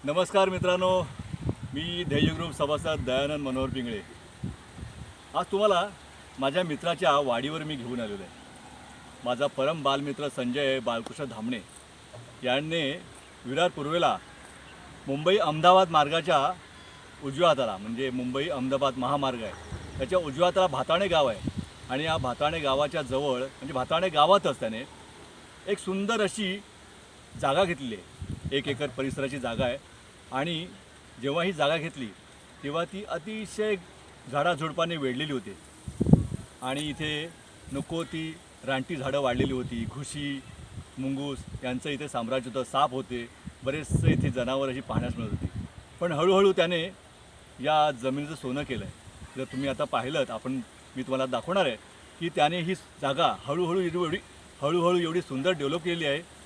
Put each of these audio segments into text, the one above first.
नमस्कार मित्रांनो, मी ध्येय ग्रुप सभासद दयानंद मनोहर पिंगळे. आज तुम्हाला माझ्या मित्राच्या वाडीवर मी घेऊन आलेलो आहे. माझा परम बालमित्र संजय बाळकृष्ण धामणे यांनी विरार पूर्वेला मुंबई अहमदाबाद मार्गाच्या उजव्या हाताला, म्हणजे मुंबई अहमदाबाद महामार्ग आहे, त्याच्या उजव्या हाताला भाताणे गाव आहे. आणि या भाताणे गावाच्या जवळ, म्हणजे भाताणे गावातच त्याने एक सुंदर अशी जागा घेतलेली आहे. 1 एकर परिसराची जागा आहे. आणि जेव्हा ही जागा घेतली तेव्हा ती अतिशय झाडाझुडपाने वेढलेली होती. आणि इथे नको ती रानटी झाडं वाढलेली होती. घुशी, मुंगूस यांचं इथे साम्राज्य होतं. साप होते, बरेचसे इथे जनावरं अशी पाहण्यास मिळत होती. पण हळूहळू त्याने या जमिनीचं सोनं केलं आहे. जर तुम्ही आता पाहिलं, मी तुम्हाला दाखवणार आहे की त्याने ही जागा हळूहळू एवढी सुंदर डेव्हलप केलेली आहे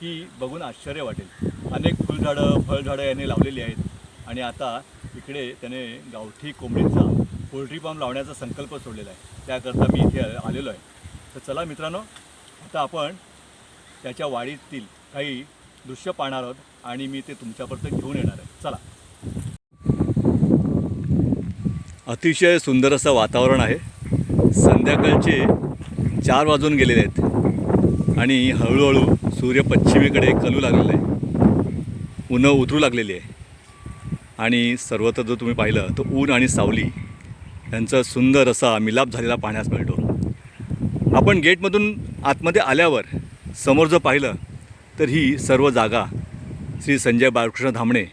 की बघून आश्चर्य वाटेल. अनेक फुलझाडं, फळझाडं याने लावलेली आहेत. आणि आता इकडे त्याने गावठी कोंबडींचा पोल्ट्री फार्म लावण्याचा संकल्प सोडलेला आहे. त्याकरता मी इथे आलेलो आहे. तर चला मित्रांनो, आता आपण त्याच्या वाडीतील काही दृश्य पाहणार आहोत आणि मी ते तुमच्यापर्यंत घेऊन येणार आहे. चला. अतिशय सुंदर असं वातावरण आहे. संध्याकाळचे 4 वाजून गेलेले आहेत आणि हळूहळू सूर्य पश्चिमेकडे कलू लागलेला आहे. उन्हं उतरू लागलेली आहे. आणि सर्वत्र जर तुम्ही पाहिलं तर ऊन आणि सावली यांचा सुंदर असा मिलाप झालेला पाहण्यास मिळतो. आपण गेटमधून आतमध्ये आल्यावर समोर जर पाहिलं तर ही सर्व जागा श्री संजय बाळकृष्ण धामणे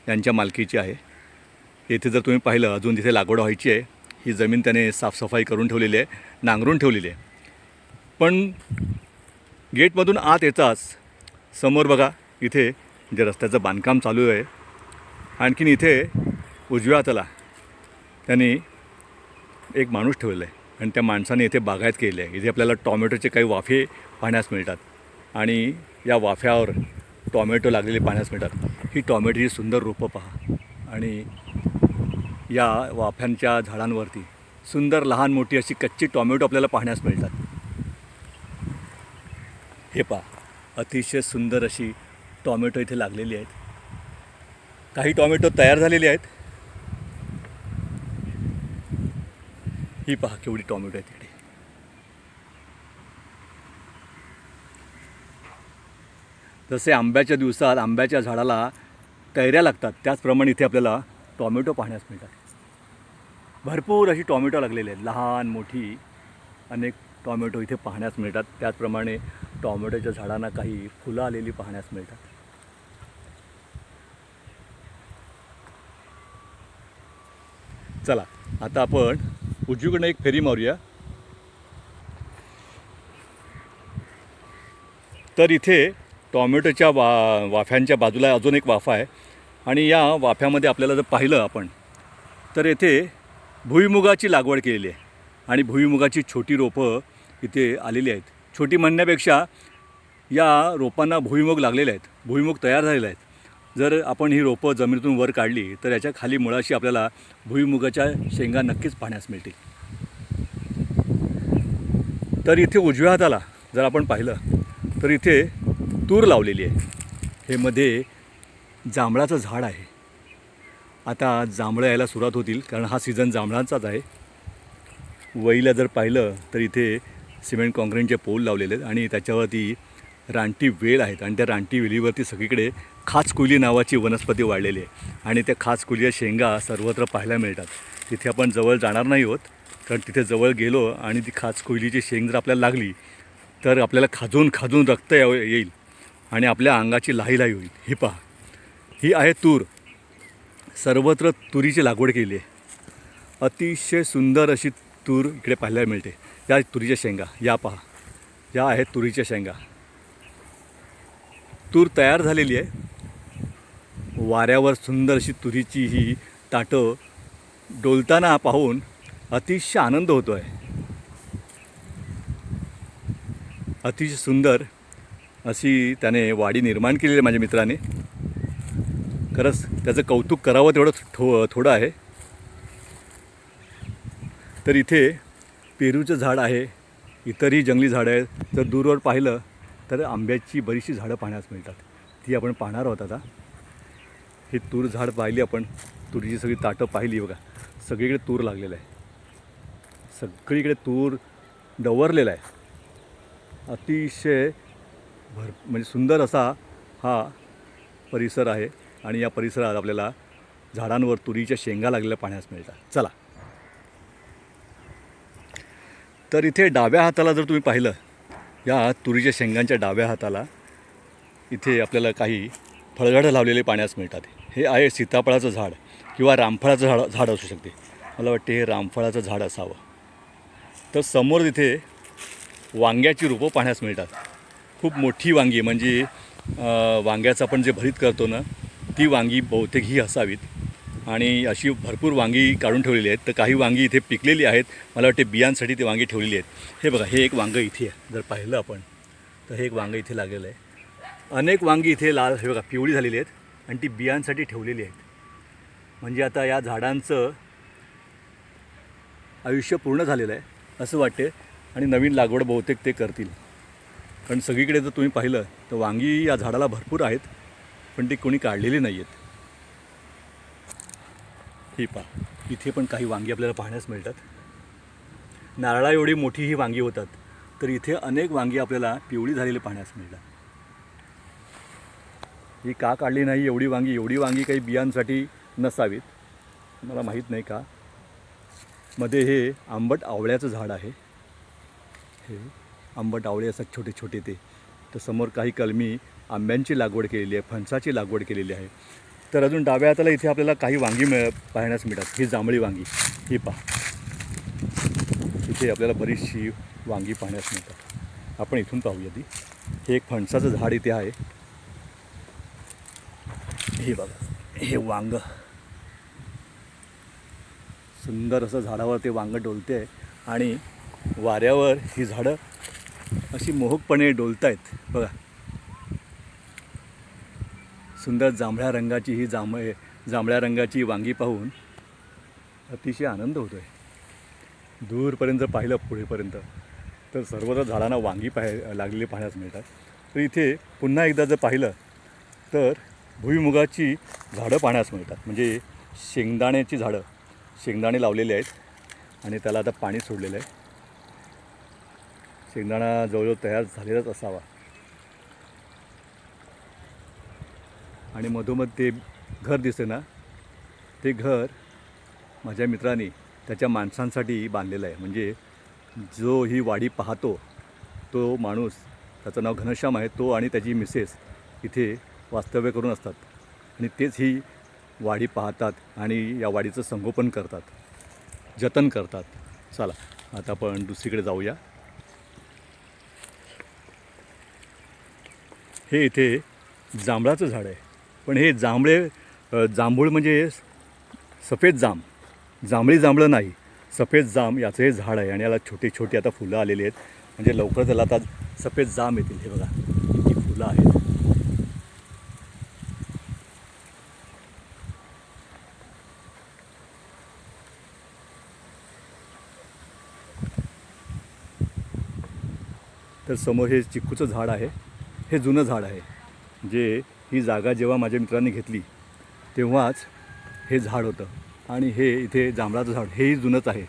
यांच्या मालकीची आहे. येथे जर तुम्ही पाहिलं, अजून तिथे लागवड व्हायची आहे. ही जमीन त्याने साफसफाई करून ठेवलेली आहे, नांगरून ठेवलेली आहे. पण गेटमधून आत येताच समोर बघा, इथे जे रस्त्याचं बांधकाम चालू आहे. आणखीन इथे उजव्या हाताला त्यांनी एक माणूस ठेवलेला आहे आणि त्या माणसाने इथे बागायत केली आहे. इथे आपल्याला टॉमॅटोचे काही वाफे पाहण्यास मिळतात आणि या वाफ्यावर टॉमॅटो लागलेले पाहण्यास मिळतात. ही टॉमॅटोची सुंदर रोपं पहा. आणि या वाफ्यांच्या झाडांवरती सुंदर लहान मोठी अशी कच्ची टॉमॅटो आपल्याला पाहण्यास मिळतात. हे पहा, अतिशय सुंदर अशी टॉमॅटो इथे लागलेली आहेत. काही टॉमॅटो तयार झालेले आहेत. ही पहा केवढी टॉमॅटो आहेत तिकडे. जसे आंब्याच्या दिवसात आंब्याच्या झाडाला कैऱ्या लागतात, त्याचप्रमाणे इथे आपल्याला टॉमॅटो पाहण्यास मिळतात. भरपूर अशी टॉमॅटो लागलेली आहेत. लहान मोठी अनेक टॉमॅटो इथे पाहण्यास मिळतात. त्याचप्रमाणे टॉमॅटोच्या झाडांना काही फुलं आलेली पाहण्यास मिळतात. चला, आता आपण उजवीकडनं एक फेरी मारूया. तर इथे टॉमॅटोच्या वाफ्यांच्या बाजूला अजून एक वाफा आहे. आणि या वाफ्यामध्ये आपल्याला जर पाहिलं आपण तर येथे भुईमुगाची लागवड केलेली आहे. आणि भुईमुगाची छोटी रोपं इथे आलेली आहेत. छोटी म्हणण्यापेक्षा या रोपांना भुईमुग लागलेले आहेत, भुईमुग तयार झालेले आहेत. जर आपण ही रोपं जमिनीतून वर काढली तर याच्या खाली मुळाशी आपल्याला भुईमुगाच्या शेंगा नक्कीच पाहण्यास मिळतील. तर इथे उजव्या हाताला जर आपण पाहिलं तर इथे तूर लावलेली आहे. हे मध्ये जांभळाचं झाड आहे. आता जांभळं यायला सुरुवात होतील, कारण हा सीझन जांभळांचाच आहे. वहीला जर पाहिलं तर इथे सिमेंट काँक्रीटचे पोल लावलेले आहेत आणि त्याच्यावरती रानटी वेल आहेत. आणि त्या रानटी वेलीवरती सगळीकडे खाचकुली नावाची वनस्पती वाढलेली आहे. आणि त्या खाचकुलीच्या शेंगा सर्वत्र पाहायला मिळतात. तिथे आपण जवळ जाणार नाही आहोत, कारण तिथे जवळ गेलो आणि ती खाचकुलीची शेंग जर आपल्याला लागली तर आपल्याला खाजून खाजून रक्त येईल आणि आपल्या अंगाची लाही होईल. ही पहा, ही आहे तूर. सर्वत्र तुरीची लागवड केली आहे. अतिशय सुंदर अशी तूर इकडे पाहायला मिळते. या तुरीच्या शेंगा या पहा, या आहेत तुरीच्या शेंगा. तूर तयार झालेली आहे. वाऱ्यावर सुंदर अशी तुरीची ही ताटं डोलताना पाहून अतिशय आनंद होतो आहे. अतिशय सुंदर अशी त्याने वाडी निर्माण केलेली आहे माझ्या मित्राने. खरंच त्याचं कौतुक करावं तेवढं थोडं आहे. तर इथे पेरूचं झाड आहे, इतरही जंगली झाडं आहेत. जर दूरवर पाहिलं तर आंब्याची बरीचशी झाडं पाहण्यास मिळतात. ती आपण पाहणार आहोत आता. ही तूर झाड पाहिली आपण, तुरीची सगळी ताटं पाहिली बघा, सगळीकडे तूर लागलेलं आहे, सगळीकडे तूर डवरलेला आहे. अतिशय म्हणजे सुंदर असा हा परिसर आहे आणि या परिसरात आपल्याला झाडांवर तुरीच्या शेंगा लागलेल्या पाहण्यास मिळतात. चला, तर इथे डाव्या हाताला जर तुम्ही पाहिलं, या तुरीच्या शेंगांच्या डाव्या हाताला इथे आपल्याला काही फळझाडं लावलेले पाहण्यास मिळतात. हे आहे सीताफळाचं झाड किंवा रामफळाचं झाड असू शकते. मला वाटते हे रामफळाचं झाड असावं. तर समोर इथे वांग्याची रोपं पाहण्यास मिळतात. खूप मोठी वांगी, म्हणजे वांग्याचं आपण जे भरीत करतो ना, ती वांगी बहुतेक ही असावीत. आणि अशी भरपूर वांगी काढून ठेवलेली आहेत. तर काही वांगी इथे पिकलेली आहेत, मला वाटते बियांसाठी ते वांगी ठेवलेली आहेत. हे बघा, हे एक वांगं इथे आहे, जर पाहिलं आपण तर हे एक वांगं इथे लागलेलं आहे. अनेक वांगी इथे लाल, हे बघा, पिवळी झालेली आहेत आणि ती बियांसाठी ठेवलेली आहेत. म्हणजे आता या झाडांचं आयुष्य पूर्ण झालेलं आहे असं वाटते आणि नवीन लागवड बहुतेक ते करतील. कारण सगळीकडे जर तुम्ही पाहिलं तर वांगी या झाडाला भरपूर आहेत, पण ती कोणी काढलेली नाही आहेत. ही पहा, इथे पण काही वांगी आपल्याला पाहण्यास मिळतात. नारळा एवढी मोठी ही वांगी होतात, तर इथे अनेक वांगी आपल्याला पिवळी झालेली पाहण्यास मिळतात. ही का काढली नाही एवढी वांगी काही बियांसाठी नसावीत, मला माहीत नाही का. मध्ये हे आंबट आवळ्याचं झाड आहे, हे आंबट आवळे असतात छोटे छोटे ते. तर समोर काही कलमी आंब्यांची लागवड केलेली आहे, फणसाची लागवड केलेली आहे. तर अजून डाव्या हाताला इथे आपल्याला काही वांगी पाहण्यास मिळतात. ही जांभळी वांगी, ही पहा, इथे आपल्याला बरीचशी वांगी पाहण्यास मिळतात. आपण इथून पाहूया ती. हे एक फणसाचं झाड इथे आहे. हे बघा, हे वांग सुंदर असं झाडावर ते वांग डोलते आहे आणि वाऱ्यावर ही झाडं अशी मोहकपणे डोलत आहेत बघा. सुंदर जांभळ्या रंगाची ही जांभळ्या रंगाची वांगी पाहून अतिशय आनंद होतो आहे. दूरपर्यंत पाहिलं पुढेपर्यंत तर सर्वत्र झाडांना वांगी लागलेली पाहण्यास मिळतात. तर इथे पुन्हा एकदा जर पाहिलं तर भुईमुगाची झाडं पाहण्यास मिळतात. म्हणजे शेंगदाण्याची झाडं, शेंगदाणे लावलेले आहेत आणि त्याला आता पाणी सोडलेलं आहे. शेंगदाणा जवळजवळ तयार झालेलाच असावा. आणि मधोमध ते घर दिसते ना, ते घर माझ्या मित्राने त्याच्या माणसांसाठी बांधलेलं आहे. म्हणजे जो ही वाडी पाहतो तो माणूस, त्याचं नाव घनश्याम आहे, तो आणि त्याची मिसेस इथे वास्तव्य करून असतात आणि तेच ही वाडी पाहतात आणि या वाडीचं संगोपन करतात, जतन करतात. चला, आता आपण दुसरीकडे जाऊया. हे इथे जांभळाचं झाड आहे, पण हे जांभूळ म्हणजे सफेद जांभळी जांभळं नाही, सफेद जाम याचं हे झाड आहे आणि याला छोटी छोटी आता फुलं आलेली आहेत. म्हणजे लवकर त्याला आता सफेद जाम येतील. हे बघा, किती फुलं आहेत. तर समोर हे चिक्कूचं झाड आहे. हे जुनं झाड आहे. जे ही जागा जेव्हा माझ्या मित्रांनी घेतली तेव्हाच हे झाड होतं आणि हे इथे जांभळाचं झाड हेही जुनंच आहे.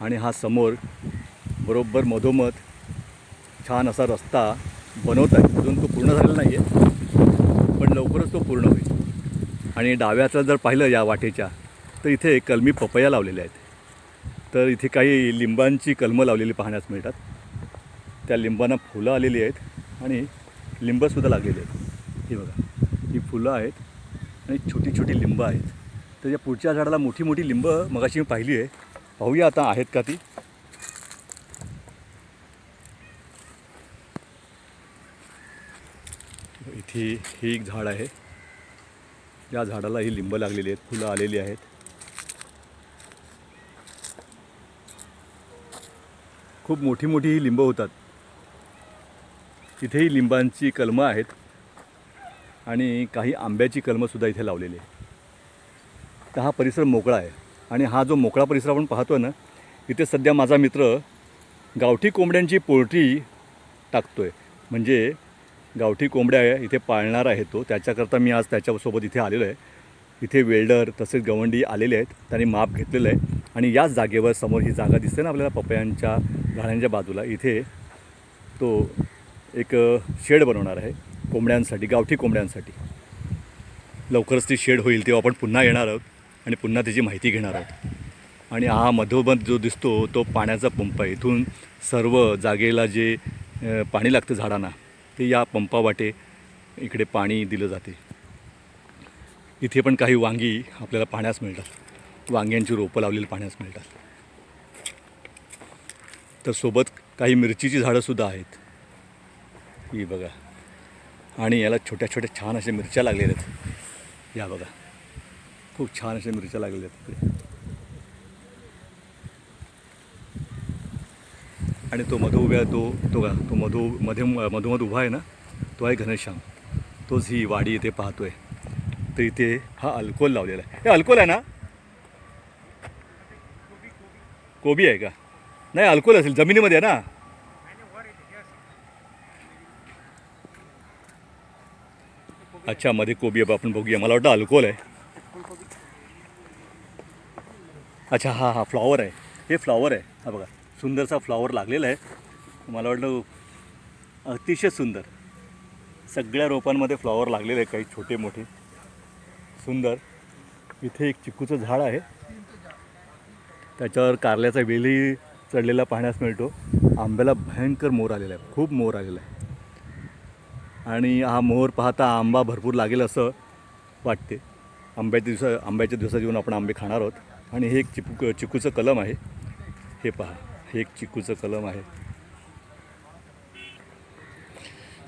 आणि हा समोर बरोबर मधोमध छान असा रस्ता बनवत आहे. अजून तो पूर्ण झालेला नाही आहे, पण लवकरच तो पूर्ण होईल. आणि डाव्याचं जर पाहिलं या वाटेच्या, तर इथे कलमी पपया लावलेल्या आहेत. तर इथे काही लिंबांची कलमं लावलेली पाहण्यास मिळतात. त्या लिंबांना फुलं आलेली आहेत आणि लिंबंसुद्धा लागलेली आहेत. ही बघा, ही फुलं आहेत आणि छोटी छोटी लिंबं आहेत. त्याच्या पुढच्या झाडाला मोठी मोठी लिंबं मगाशी मी पाहिली आहे. पाहूया आता आहेत का ती. इथे हे एक झाड आहे, या झाडाला ही लिंबं लागलेली आहेत, फुलं आलेली आहेत. खूप मोठी मोठी ही लिंबं होतात. इथेही लिंबांची कलमं आहेत आणि काही आंब्याची कलमंसुद्धा इथे लावलेली आहे. तर हा परिसर मोकळा आहे आणि हा जो मोकळा परिसर आपण पाहतो ना, इथे सध्या माझा मित्र गावठी कोंबड्यांची पोल्ट्री टाकतो आहे. म्हणजे गावठी कोंबड्या इथे पाळणार आहे तो, त्याच्याकरता मी आज त्याच्यासोबत इथे आलेलो आहे. इथे वेल्डर तसेच गवंडी आलेले आहेत, त्यांनी माप घेतलेलं आहे आणि याच जागेवर समोर ही जागा दिसते ना आपल्याला पपयांच्या झाडांच्या बाजूला, इथे तो एक शेड बनवणार आहे कोंबड्यांसाठी, गावठी कोंबड्यांसाठी. लवकरच ती शेड होईल तेव्हा आपण पुन्हा येणार आहोत आणि पुन्हा त्याची माहिती घेणार आहोत. आणि हा मधोमध जो दिसतो तो पाण्याचा पंप आहे. इथून सर्व जागेला जे पाणी लागतं झाडांना ते या पंपावाटे इकडे पाणी दिलं जाते. इथे पण काही वांगी आपल्याला पाण्यास मिळतात, वांग्यांची रोपं लावलेली पाण्यास मिळतात. तर सोबत काही मिरचीची झाडंसुद्धा आहेत, ही बघा. आणि याला छोट्या छोट्या छान अशा मिरच्या लागलेल्या आहेत, या बघा, खूप छान अशा मिरच्या लागलेल्या आहेत तिकडे. आणि तो मधू उभ्या तो मधोमध उभा आहे ना, तो आहे घनश्याम, तोच ही वाडी इथे पाहतोय. तर इथे हा अल्कोल लावलेला आहे. हे अल्कोल आहे ना, कोबी आहे का? नाही, अल्कोल असेल, जमिनीमध्ये आहे ना. अच्छा, मध्ये कोबी आहे, आपण बघूया. मला वाटतं अल्कोल आहे. अच्छा, हा फ्लॉवर आहे, हे फ्लॉवर आहे. हा बघा, सुंदरसा फ्लॉवर लागलेला आहे. मला वाटलं अतिशय सुंदर, सगळ्या रोपांमध्ये फ्लॉवर लागलेले आहे, काही छोटे मोठे सुंदर. इथे एक चिकूचं झाड आहे, त्याच्यावर कारल्याचा वेली चढलेला पाहण्यास मिळतो. आंब्याला भयंकर मोर आलेला आहे, खूप मोर आलेला आहे. आणि हा मोर पाहता आंबा भरपूर लागेल असं वाटते. आंब्याच्या दिवसात येऊन आपण आंबे खाणार आहोत. आणि हे एक चिकूचं कलम आहे, हे पहा, हे एक चिकूचं कलम आहे.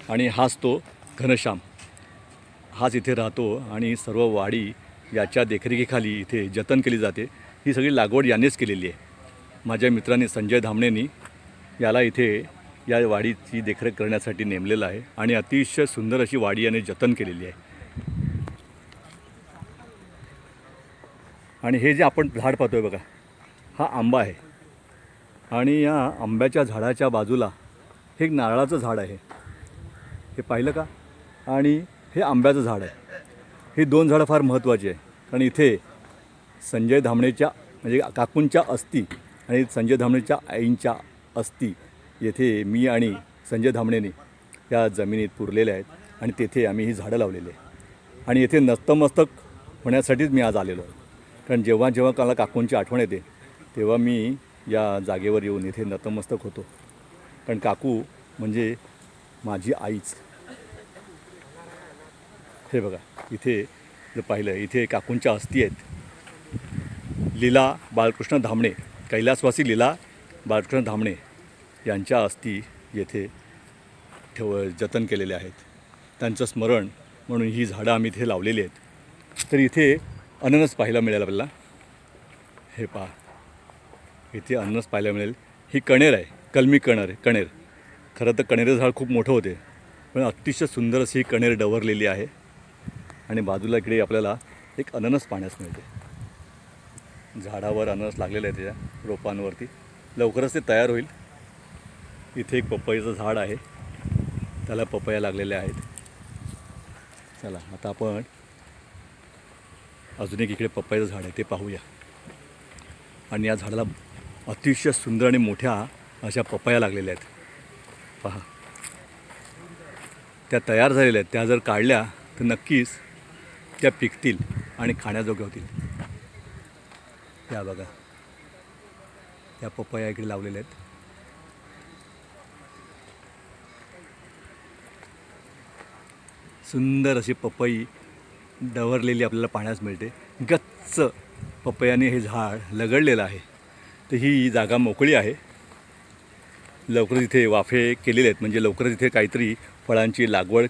आणि हाच तो घनश्याम, हाच इथे राहतो आणि सर्व वाडी याच्या देखरेखीखाली इथे जतन केली जाते. ही सगळी लागवड यानेच केलेली आहे. माझ्या मित्रांनी संजय धामणेंनी याला इथे या वाडीची देखरेख करण्यासाठी नेमलेलं आहे आणि अतिशय सुंदर अशी वाडी याने जतन केलेली आहे. आणि हे जे आपण झाड पाहतोय बघा, हा आंबा आहे. आणि या आंब्याच्या झाडाच्या बाजूला हे एक नारळाचं झाड आहे, हे पाहिलं का? आणि हे आंब्याचं झाड आहे. ही दोन झाडं फार महत्त्वाची आहे, कारण इथे संजय धामणेच्या म्हणजे काकूंच्या अस्थी आणि संजय धामणेच्या आईंच्या अस्थी येथे मी आणि संजय धामणेने या जमिनीत पुरलेल्या आहेत आणि तेथे आम्ही ही झाडं लावलेली आहे. आणि येथे नतमस्तक होण्यासाठीच मी आज आलेलो आहे, कारण जेव्हा जेव्हा मला काकूंची आठवण येते तेव्हा मी या जागेवर येऊन इथे नतमस्तक होतो. कारण काकू म्हणजे माझी आईच. हे बघा, इथे जर पाहिलं, इथे काकूंच्या अस्थी आहेत. लीला बाळकृष्ण धामणे, कैलासवासी लीला बाळकृष्ण धामणे यांच्या अस्थी येथे जतन केलेल्या आहेत. त्यांचं स्मरण म्हणून ही झाडं आम्ही इथे लावलेली आहेत. तर इथे अननस पाहायला मिळेल आपल्याला, हे पहा, इथे अननस पाहायला मिळेल. ही कणेर आहे, कलमी कणेर. खरं तर कणेर झाड खूप मोठं होते, पण अतिशय सुंदर अशी ही कणेर डवरलेली आहे. आणि बाजूला इकडे आपल्याला एक अननस पाहण्यास मिळते. झाडावर अननस लागलेलं आहे त्याच्या रोपांवरती, लवकरच ते तयार होईल. इथे एक पपईचं झाड आहे, त्याला पपया लागलेल्या आहेत. चला आता आपण अजून एक इकडे पपईचं झाड आहे ते पाहूया. आणि या झाडाला अतिशय सुंदर आणि मोठ्या अशा पपया लागलेल्या आहेत, पहा. त्या तयार झालेल्या आहेत, त्या जर काढल्या तर नक्कीच त्या पिकतील आणि खाण्याजोग्या होतील. त्या बघा, त्या पपया इकडे लावलेल्या आहेत. सुंदर अशी पपई डवरलेली आपल्याला पाहण्यास मिळते. गच्च पपयाने हे झाड लगडलेलं आहे. तर ही जागा मोकळी आहे. लवकरच इथे वाफे केलेले आहेत, म्हणजे लवकरच इथे काहीतरी फळांची लागवड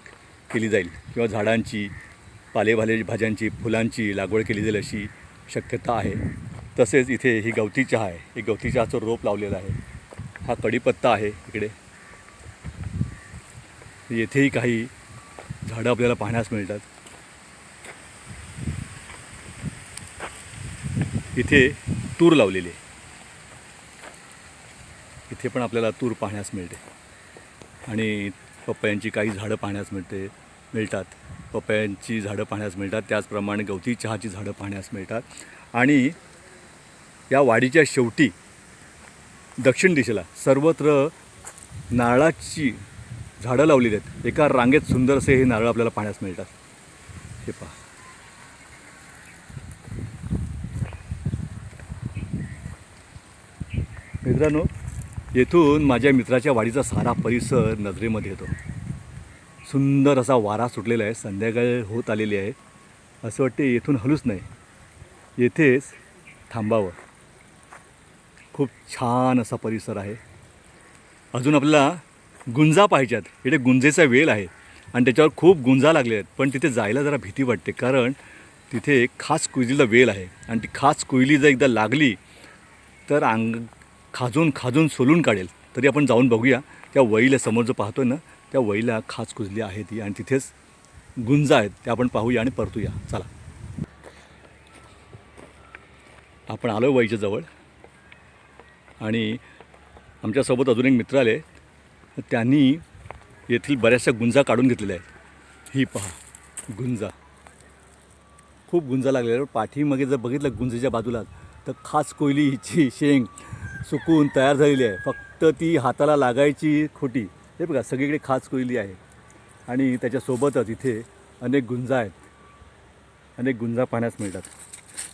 केली जाईल किंवा झाडांची, भाज्यांची, फुलांची लागवड केली जाईल अशी शक्यता आहे. तसेच इथे ही गवती चहा आहे, एक गवती चहाचं रोप लावलेलं आहे. हा कढीपत्ता आहे इकडे. येथेही काही झाडं आपल्याला पाहण्यास मिळतात. इथे तूर लावलेली आहे, इथे पण आपल्याला तूर पाहण्यास मिळते. आणि पपयांची काही झाडं पाहण्यास मिळतात. पपयांची झाडं पाहण्यास मिळतात, त्याचप्रमाणे गवती चहाची झाडं पाहण्यास मिळतात. आणि या वाडीच्या शेवटी दक्षिण दिशेला सर्वत्र नारळाची झाडं लावलेली आहेत. एका रांगेत सुंदर असे हे नारळ आपल्याला पाहण्यास मिळतात. हे पहा. मित्रांनो, येथून माझ्या मित्राच्या वाडीचा सारा परिसर नजरेमध्ये येतो. सुंदर असा वारा सुटलेला आहे, संध्याकाळ होत आलेली आहे. असं वाटते येथून हलूच नाही, येथेच थांबावं. खूप छान असा परिसर आहे. अजून आपल्याला गुंजा पाहिजेत. इथे गुंजेचा वेल आहे आणि त्याच्यावर खूप गुंजा लागले आहेत, पण तिथे जायला जरा भीती वाटते, कारण तिथे खास कोयलीला वेल आहे आणि ती खास कोयली जर एकदा लागली तर खाजून सोलून काढेल. तरी आपण जाऊन बघूया. त्या वळीला समोर जो पाहतोय ना, त्या वळीला खास कुजली आहे ती, आणि तिथेच गुंजा आहेत, त्या आपण पाहूया आणि परतूया. चला, आपण आलो वळीच्या जवळ आणि आमच्यासोबत अजून एक मित्र आले. त्यांनी येथील बऱ्याचशा गुंजा काढून घेतलेल्या आहेत. ही पहा गुंजा, खूप गुंजा लागलेल्या. पाठीमागे जर बघितलं गुंजेच्या बाजूला, तर खास कोयलीची शेंग सुकून तयार झालेली आहे. फक्त ती हाताला लागायची खोटी. हे बघा, सगळीकडे खास कोयली आहे आणि त्याच्यासोबतच इथे अनेक गुंजा आहेत. अनेक गुंजा पाहण्यास मिळतात,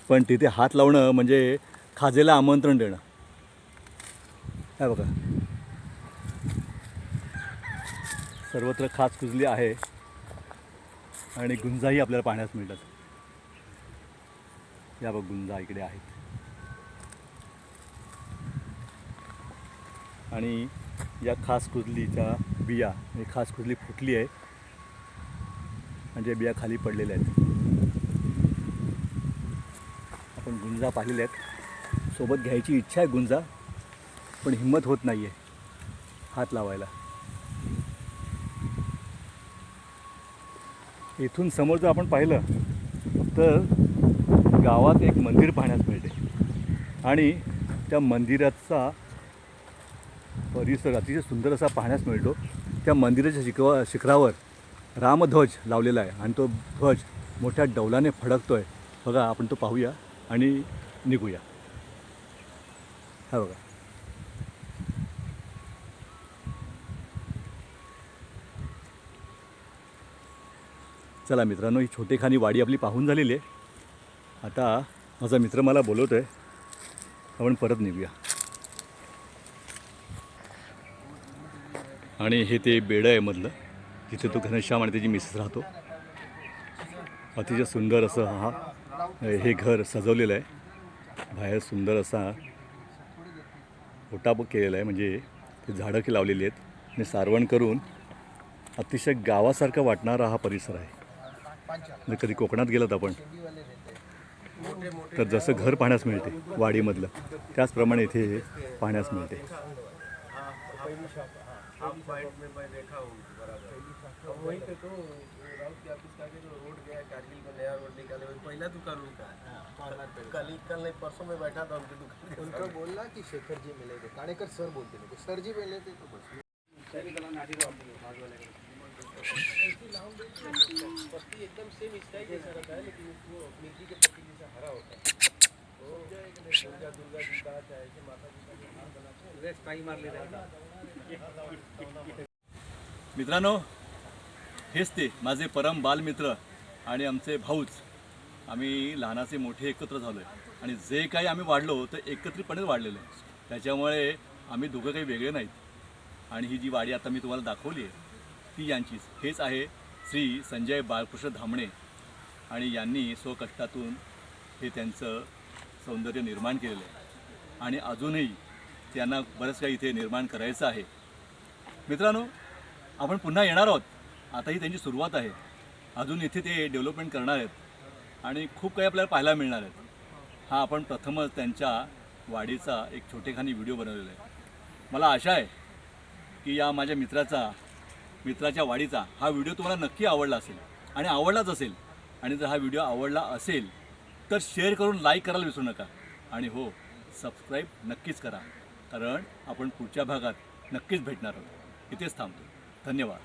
पण तिथे हात लावणं म्हणजे खाजेला आमंत्रण देणं. हे बघा, सर्वत्र खास कुजली आहे आणि गुंजाही आपल्याला पाहण्यास मिळतात. या बघ, गुंजा इकडे आहेत. आणि या खास कुजलीच्या बिया, ही खास कुजली फुटली आहे म्हणजे बिया खाली पडलेल्या आहेत. आपण गुंजा पाहिलेल्या आहेत. सोबत घ्यायची इच्छा आहे गुंजा, पण हिंमत होत नाही आहे हात लावायला. इथून समोर जर आपण पाहिलं तर गावात एक मंदिर पाहण्यास मिळते आणि त्या मंदिराचा परिसर अतिशय सुंदर असा पाहण्यास मिळतो. त्या मंदिराच्या शिखरावर रामध्वज लावलेला आहे आणि तो ध्वज मोठ्या डौलाने फडकतो आहे. बघा, आपण तो पाहूया आणि निघूया. हा बघा, चला मित्रांनो, ही छोटेखानी वाडी आपली पाहून झालेली आहे. आता माझा मित्र मला बोलवतो आहे, आपण परत निघूया. आणि हे ते बेडं आहे मधलं, जिथे तो घनश्याम आणि त्याची मिसेस राहतो. अतिशय सुंदर असं हे घर सजवलेलं आहे. बाहेर सुंदर असा ओटा केलेला आहे, म्हणजे ते झाडं की लावलेली आहेत आणि सारवण करून अतिशय गावासारखा वाटणारा हा परिसर आहे. जर कधी कोकणात गेलात आपण, तर जसं घर पाहण्यास मिळते वाडीमधलं, त्याचप्रमाणे इथे पाहण्यास मिळते. आप फाइट में मैं देखा हूँ बराबर, और वहीं पे तो राउत के ऑफिस का जो रोड गया कारगिल को नया रोड निकाले, वो पहला दुकान उनका कल नहीं परसों में बैठा था उनकी दुकान. उनको बोलना कि शेखर जी मिलेंगे, काणेकर सर बोलते नहीं, सर जी मिले थे तो बस. पत्ती एकदम सेम इसका ही जैसा रहता है, लेकिन वो मिर्ची के पत्ती जैसा हरा होता है. दुर्गा जी का चाहे माता जी का हार बनाते हैं, टाइम मार ले रहता. मित्रांनो, हेच ते माझे परम बालमित्र आणि आमचे भाऊच. आम्ही लहानाचे मोठे एकत्र झालो आहे आणि जे काही आम्ही वाढलो तर एकत्रितपणेच वाढलेलो आहे. त्याच्यामुळे आम्ही दोघं काही वेगळे नाहीत. आणि ही जी वाडी आता मी तुम्हाला दाखवली आहे ती यांचीच. हेच आहे श्री संजय बाळकृष्ण धामणे, आणि यांनी स्वकष्टातून हे त्यांचं सौंदर्य निर्माण केलेलं आहे आणि अजूनही त्यांना बरंच काही इथे निर्माण करायचं आहे. मित्रांनो, आपण पुन्हा येणार आहोत. आता ही त्यांची सुरुवात आहे. अजून इथे ते डेव्हलपमेंट करणार आहेत आणि खूप काही आपल्याला पाहायला मिळणार आहेत. हा आपण प्रथमच त्यांच्या वाडीचा एक छोटेखानी व्हिडिओ बनवलेला आहे. मला आशा आहे की या माझ्या मित्राच्या वाडीचा हा व्हिडिओ तुम्हाला नक्की आवडला असेल आणि आवडलाच असेल. आणि जर हा व्हिडिओ आवडला असेल तर शेअर करून लाईक करायला विसरू नका. आणि हो, सबस्क्राईब नक्कीच करा, कारण आपण पुढच्या भागात नक्कीच भेटणार आहोत. इथेच थांबतो. धन्यवाद.